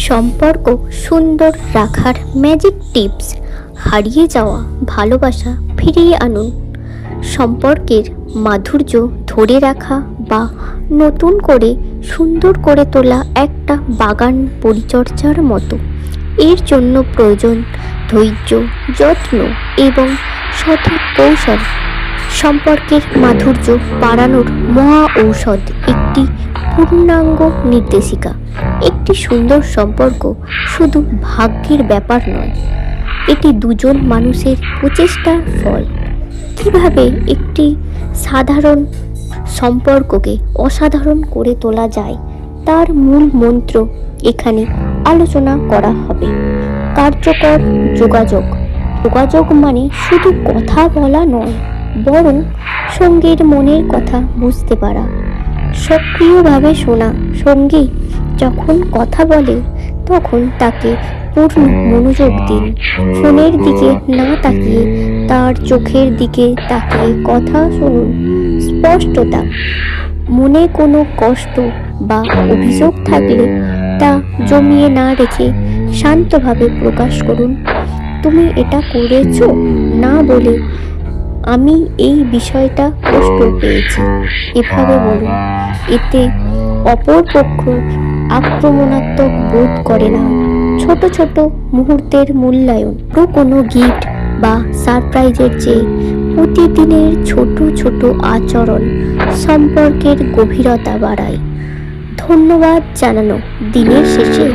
সম্পর্ক সুন্দর রাখার ম্যাজিক টিপস। হারিয়ে যাওয়া ভালোবাসা ফিরিয়ে আনুন। সম্পর্কের মাধুর্য ধরে রাখা বা নতুন করে সুন্দর করে তোলা একটা বাগান পরিচর্যার মতো। এর জন্য প্রয়োজন ধৈর্য, যত্ন এবং সঠিক কৌশল। সম্পর্কের মাধুর্য বাড়ানোর মহা ঔষধ, একটি পূর্ণাঙ্গ নির্দেশিকা। একটি সুন্দর সম্পর্ক শুধু ভাগ্যের ব্যাপার নয়, এটি দুজন মানুষের প্রচেষ্টার ফল। কিভাবে একটি সাধারণ সম্পর্ককে অসাধারণ করে তোলা যায়, তার মূল মন্ত্র এখানে আলোচনা করা হবে। কার্যকর যোগাযোগ। যোগাযোগ মানে শুধু কথা বলা নয়, বরং সঙ্গীর মনের কথা বুঝতে পারা। সক্রিয়ভাবে শোনা। সঙ্গী যখন কথা বলে তখন তাকে পূর্ণ মনোযোগ দিন। ফোনের দিকে না তাকিয়ে তার চোখের দিকে তাকিয়ে কথা শুনুন। স্পষ্টতা। মনে কোনো কষ্ট বা অভিযোগ থাকলে তা জমিয়ে না রেখে শান্তভাবে প্রকাশ করুন। তুমি এটা করেছো, না বলে আমি এই বিষয়টা কষ্ট পেয়েছি, এভাবে বলুন। এতে অপর পক্ষ আক্রমণাত্মক বোধ করে না। ছোট ছোট মুহূর্তের মূল্যায়ন। কোনো গিফট বা সারপ্রাইজের চেয়ে প্রতিদিনের ছোট ছোট আচরণ সম্পর্কের গভীরতা বাড়ায়। ধন্যবাদ জানানো। দিনের শেষে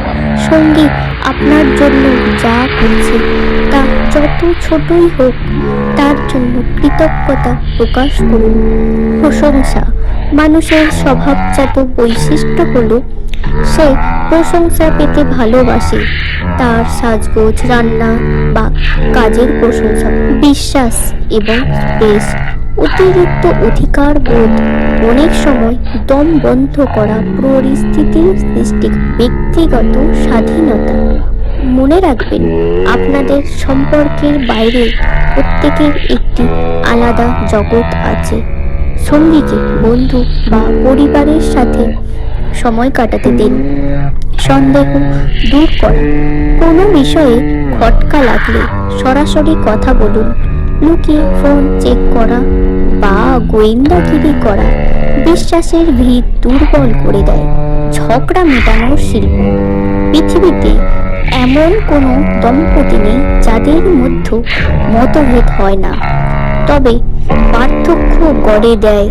সঙ্গী আপনার জন্য যা করছে তা যত ছোটই হোক, তার জন্য কৃতজ্ঞতা প্রকাশ করুন। প্রশংসা। মানুষের স্বভাবজাত বৈশিষ্ট্য হলো সে প্রশংসা পেতে ভালোবাসে। তার সাজগোজ, রান্না বা কাজের প্রশংসা। বিশ্বাস এবং স্পেস। অতিরিক্ত অধিকার বোধ অনেক সময় দম বন্ধ করা পরিস্থিতির সৃষ্টি। ব্যক্তিগত স্বাধীনতা। মনে রাখবেন, আপনাদের সম্পর্কের বাইরে প্রত্যেকের একটি আলাদা জগৎ আছে। সঙ্গীকে বন্ধু বা পরিবারের সাথে সময় কাটাতে দিন। সন্দেহ দূর করা। কোনো বিষয়ে খটকা লাগলে সরাসরি কথা বলুন। লুকিয়ে ফোন চেক করা বা গোয়েন্দাগিরি করা বিশ্বাসের ভিত দুর্বল করে দেয়। ঝগড়া মেটানোর শিল্প। পৃথিবীতে এমন কোনো দম্পতি নেই যাদের মধ্যে মতভেদ হয় না, তবে পার্থক্য গড়ে দেয়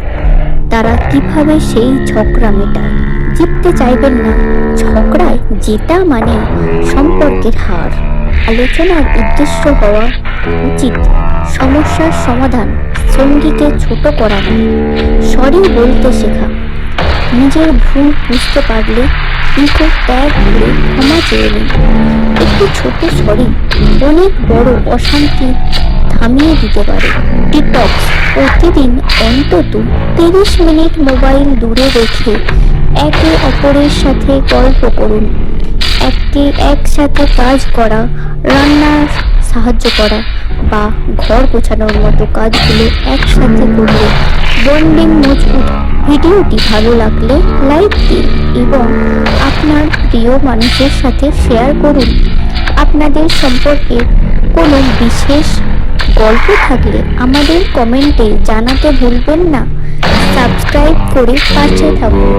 তারা কিভাবে সেই ঝগড়া মেটায়। জিততে চাইবেন না, ঝগড়ায় জেতা মানে সম্পর্কের হার। আলোচনার উদ্দেশ্য হওয়া উচিত সমস্যার সমাধান, সঙ্গীকে ছোট করা নয়। সরি বলতে শেখা। নিজের ভুল বুঝতে পারলে ইগো ত্যাগ করে ক্ষমা চেয়ে নিন। একটু ছোট সরি অনেক বড় অশান্তি থামিয়ে দিতে পারে। ডিটক্স। প্রতিদিন অন্তত 30 মিনিট মোবাইল দূরে রেখে একে অপরের সাথে গল্প করুন। একসাথে কাজ করা, রান্নার সাহায্য করা বা ঘর গোছানোর মতো কাজগুলো একসাথে করলে বন্ডিং মজবুত। ভিডিওটি ভালো লাগলে লাইক দিন এবং আপনার প্রিয় মানুষের সাথে শেয়ার করুন। আপনাদের সম্পর্কে কোনো বিশেষ গল্প থাকলে আমাদের কমেন্টে জানাতে ভুলবেন না। সাবস্ক্রাইব করে পাশে থাকুন।